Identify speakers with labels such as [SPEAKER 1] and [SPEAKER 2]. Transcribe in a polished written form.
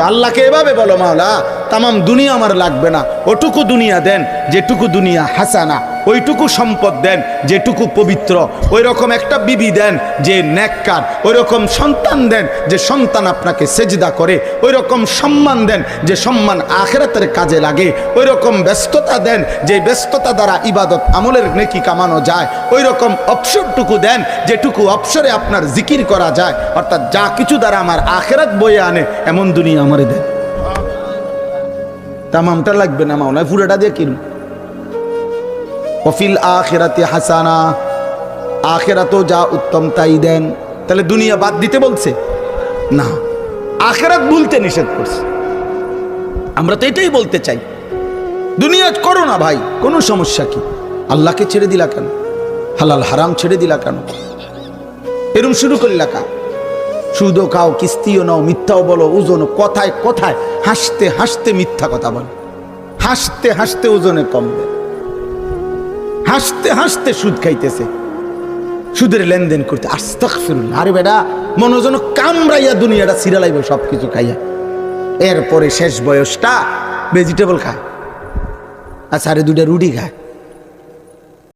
[SPEAKER 1] আল্লাহকে এভাবে বলো, মাওলা তামাম দুনিয়া আমার লাগবে না, ওটুকু দুনিয়া দেন যেটুকু দুনিয়া হাসানা, ওইটুকু সম্পদ দেন যেটুকু পবিত্র, ওই রকম একটা বিবি দেন যে নেককার, ওই রকম সন্তান দেন যে সন্তান আপনাকে সেজদা করে, ওই রকম সম্মান দেন যে সম্মান আখিরাতের কাজে লাগে, ওই রকম ব্যস্ততা দেন যে ব্যস্ততা দ্বারা ইবাদত আমলের নেকি কামানো যায়, ওই রকম অবসরটুকু দেন যেটুকু অবসরে আপনার জিকির করা যায়, অর্থাৎ যা কিছু দ্বারা আমার আখিরাত বয়ে আনে এমন দুনিয়া আমারে দেন। তামামটা লাগবে না মাওলা, পুরোটা দিয়ে কিনুন। ওয়াফিল আখিরাতি হাসানা, আখিরাতও যা উত্তম তাই দেন। তাহলে দুনিয়া বাদ দিতে বলছে না, আখিরাত ভুলতে নিষেধ করছে। আমরা তো এটাই বলতে চাই, দুনিয়া করো না ভাই, কোনো সমস্যা কি? আল্লাহকে ছেড়ে দিলা কেন? হালাল হারাম ছেড়ে দিলা কেন? এরম শুরু করলা কা? সুদও খাও, কিস্তিও নাও, মিথ্যাও বলো, ওজন কথায় কথায় হাসতে হাসতে মিথ্যা কথা বলো, হাসতে হাসতে ওজনে কমবে, হাসতে হাসতে সুদ খাইতেছে, সুদের লেনদেন করতে। আস্তাগফিরুল্লাহ। আরে বেটা, মনোজন কামড়াইয়া দুনিয়াটা সিরালাইবে সব কিছু খাইয়া, এরপরে শেষ বয়সটা ভেজিটেবল খায় আর সাড়ে দুইটা রুটি খায়।